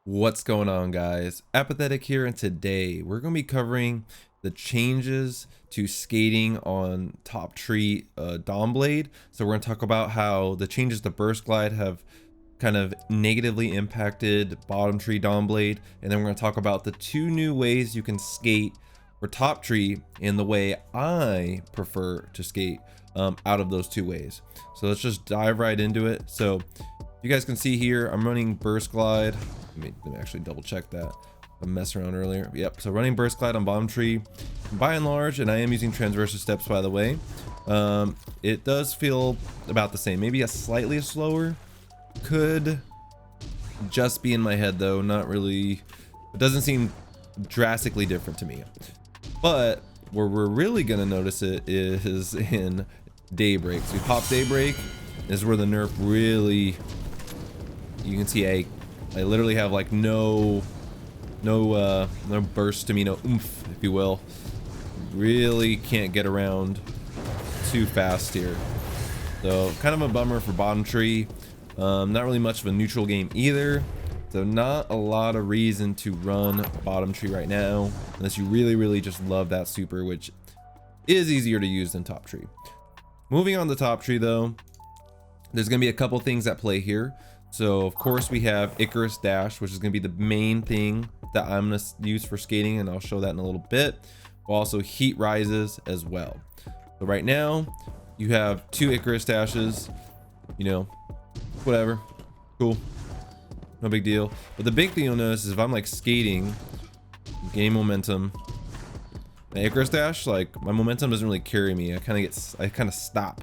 What's going on, guys? Apathetic here, and today we're going to be covering the changes to skating on Top Tree Dawnblade. So we're going to talk about how the changes to Burst Glide have kind of negatively impacted Bottom Tree Dawnblade, and then we're going to talk about the two new ways you can skate for Top Tree and the way I prefer to skate out of those two ways. So let's just dive right into it. So you guys can see here, I'm running Burst Glide. Let me actually double check that. I messed around earlier. Yep, so running Burst Glide on Bottom Tree by and large, and I am using transversal steps, by the way. It does feel about the same, maybe a slightly slower. Could just be in my head though, not really. It doesn't seem drastically different to me. But where we're really gonna notice it is in Daybreak. So we pop Daybreak. This is where the nerf really, you can see I literally have like no burst to me, no oomph, if you will. Really can't get around too fast here. So kind of a bummer for Bottom Tree. Not really much of a neutral game either. So not a lot of reason to run Bottom Tree right now, unless you really just love that super, which is easier to use than Top Tree. Moving on to Top Tree though, there's going to be a couple things at play here. So of course we have Icarus Dash, which is going to be the main thing that I'm going to use for skating, and I'll show that in a little bit. Also heat rises as well. So right now you have two Icarus Dashes, you know, whatever, cool, no big deal. But the big thing you'll notice is if I'm like skating, gain momentum, the Icarus Dash, like my momentum doesn't really carry me. I kind of stop.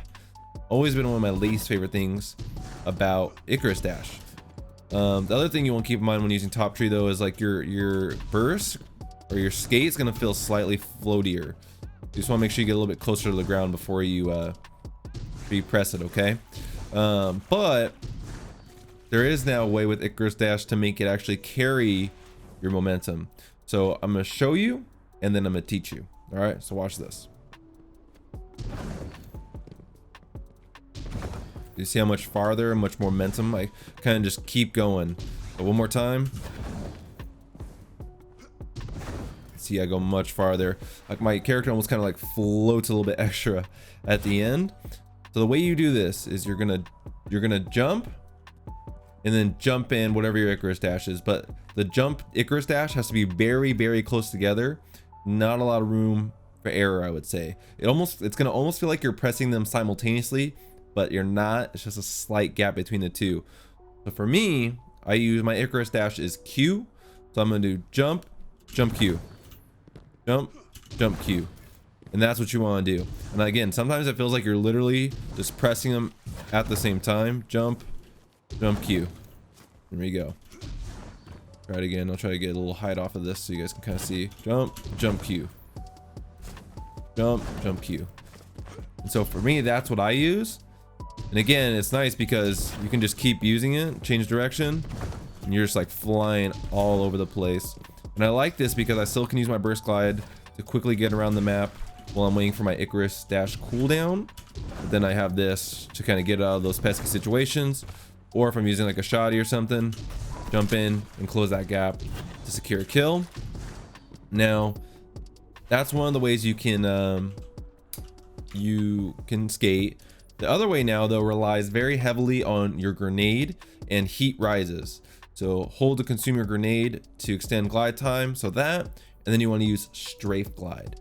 Always been one of my least favorite things about Icarus Dash. The other thing you want to keep in mind when using Top Tree though is like your burst or your skate is going to feel slightly floatier. You just want to make sure you get a little bit closer to the ground before you press it, okay? But there is now a way with Icarus Dash to make it actually carry your momentum. So I'm going to show you and then I'm going to teach you. All right, so watch this. You see how much farther and much more momentum I kind of just keep going. But one more time. See, I go much farther. Like my character almost kind of like floats a little bit extra at the end. So the way you do this is you're gonna jump and then jump in whatever your Icarus Dash is. But the jump Icarus Dash has to be very close together. Not a lot of room for error, I would say. It's gonna almost feel like you're pressing them simultaneously, but you're not. It's just a slight gap between the two. So for me, I use my Icarus Dash is Q. So I'm gonna do jump, jump Q, jump, jump Q. And that's what you want to do. And again, sometimes it feels like you're literally just pressing them at the same time. Jump, jump Q. There we go. Try it again. I'll try to get a little height off of this so you guys can kind of see. Jump, jump Q. Jump, jump Q. And so for me, that's what I use. And again, it's nice because you can just keep using it, change direction, and you're just like flying all over the place. And I like this because I still can use my Burst Glide to quickly get around the map while I'm waiting for my Icarus Dash cooldown. But then I have this to kind of get out of those pesky situations. Or if I'm using like a shoddy or something, jump in and close that gap to secure a kill. Now, that's one of the ways you can skate. The other way now though relies very heavily on your grenade and heat rises. So hold to consume your grenade to extend glide time, so that, and then you want to use strafe glide.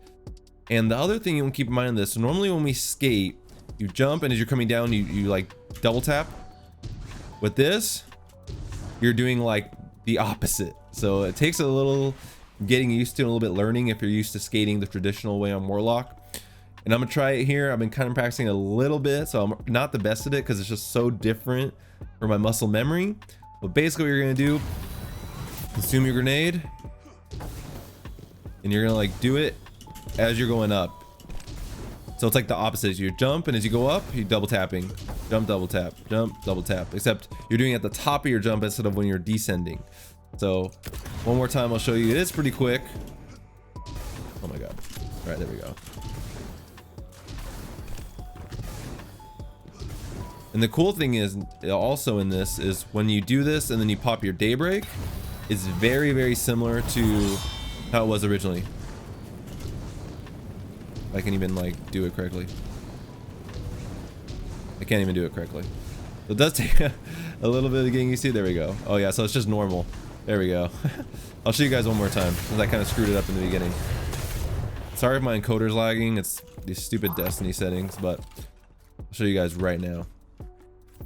And the other thing you want to keep in mind in this, so normally when we skate, you jump, and as you're coming down, you like double tap. With this, you're doing like the opposite. So it takes a little getting used to, a little bit learning if you're used to skating the traditional way on Warlock. And I'm gonna try it here. I've been kind of practicing a little bit, so I'm not the best at it because it's just so different for my muscle memory. But basically what you're gonna do, consume your grenade, and you're gonna like do it as you're going up. So it's like the opposite. You jump, and as you go up, you're double tapping. Jump, double tap, jump, double tap. Except you're doing it at the top of your jump instead of when you're descending. So one more time, I'll show you. It is pretty quick. Oh my God. All right, there we go. And the cool thing is also in this is when you do this and then you pop your Daybreak, is very, very similar to how it was originally. I can even like do it correctly. I can't even do it correctly. So it does take a little bit of getting used to. There we go. Oh yeah, so it's just normal. There we go. I'll show you guys one more time because I kind of screwed it up in the beginning. Sorry if my encoder's lagging. It's these stupid Destiny settings, but I'll show you guys right now.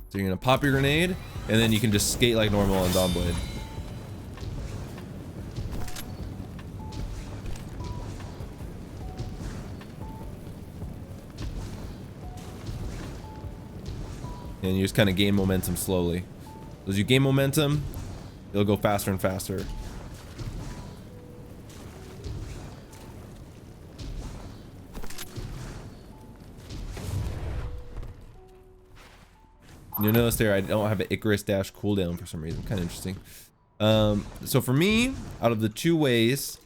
So you're gonna pop your grenade, and then you can just skate like normal on Dawnblade. And you just kind of gain momentum slowly. As you gain momentum, it'll go faster and faster. You'll notice there I don't have an Icarus Dash cooldown for some reason. Kind of interesting. So for me, out of the two ways,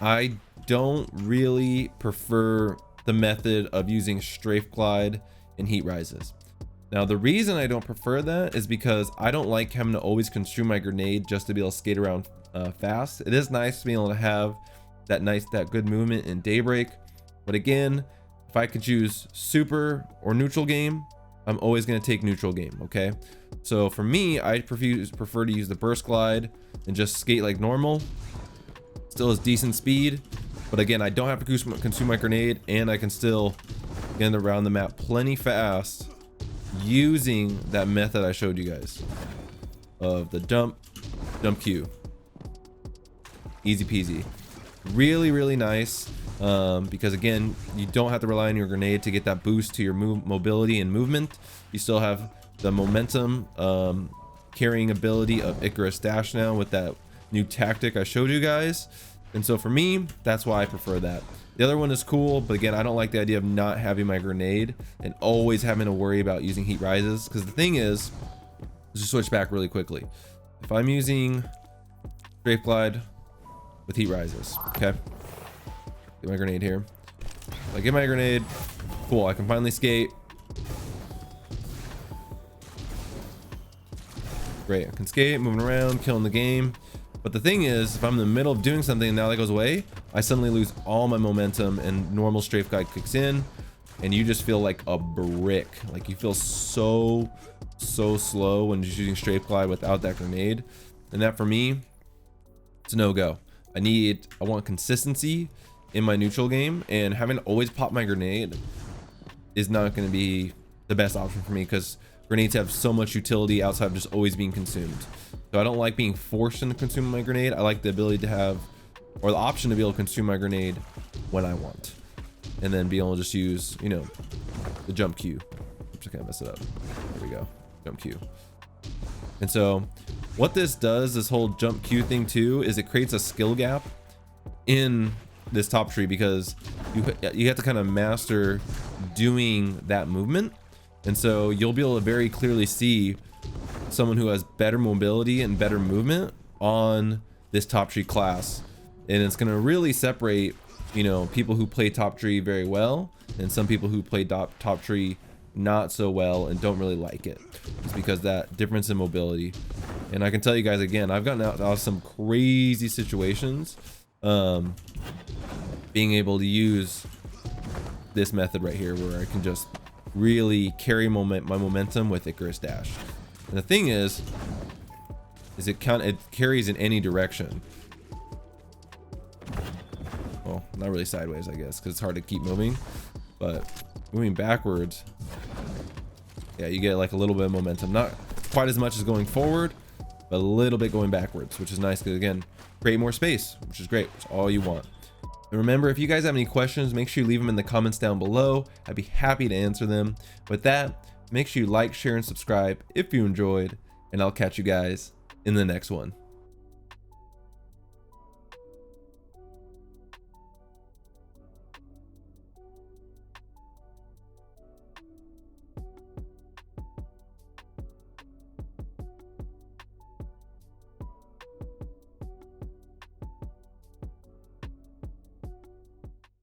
I don't really prefer the method of using strafe glide and heat rises. Now the reason I don't prefer that is because I don't like having to always consume my grenade just to be able to skate around fast. It is nice to be able to have that good movement in Daybreak, but again, if I could choose super or neutral game, I'm always going to take neutral game. Okay, so for me, I prefer to use the burst glide and just skate like normal. Still has decent speed, but again, I don't have to consume my grenade, and I can still get around the map plenty fast using that method I showed you guys of the jump Q. Easy peasy. Really, really nice. Because again, you don't have to rely on your grenade to get that boost to your mobility and movement. You still have the momentum carrying ability of Icarus Dash now with that new tactic I showed you guys. And so for me, that's why I prefer that. The other one is cool, but again, I don't like the idea of not having my grenade and always having to worry about using heat rises. Because the thing is, let's just switch back really quickly. If I'm using strafe glide with heat rises, okay, get my grenade here. If I get my grenade, cool, I can finally skate. Great, I can skate, moving around, killing the game. But the thing is, if I'm in the middle of doing something and now that goes away, I suddenly lose all my momentum and normal strafe glide kicks in, and you just feel like a brick. Like you feel so slow when just using strafe glide without that grenade. And that for me, it's a no-go. I want consistency in my neutral game, and having to always pop my grenade is not going to be the best option for me because grenades have so much utility outside of just always being consumed. So I don't like being forced into consuming my grenade. I like the ability to have, or the option to be able to consume my grenade when I want, and then be able to just use, you know, the jump Q. Oops, I kind of messed it up. There we go, jump Q. And so what this does, this whole jump Q thing too, is it creates a skill gap in this top tree because you have to kind of master doing that movement. And so you'll be able to very clearly see someone who has better mobility and better movement on this top tree class, and it's going to really separate, you know, people who play top tree very well and some people who play top tree not so well and don't really like it. It's because that difference in mobility. And I can tell you guys again, I've gotten out of some crazy situations being able to use this method right here where I can just really carry my momentum with Icarus Dash. And the thing is it carries in any direction. Well, not really sideways, I guess, because it's hard to keep moving, but moving backwards, yeah, you get like a little bit of momentum. Not quite as much as going forward, but a little bit going backwards, which is nice because again, create more space, which is great. It's all you want. And remember, if you guys have any questions, make sure you leave them in the comments down below. I'd be happy to answer them. With that, make sure you like, share, and subscribe if you enjoyed, and I'll catch you guys in the next one.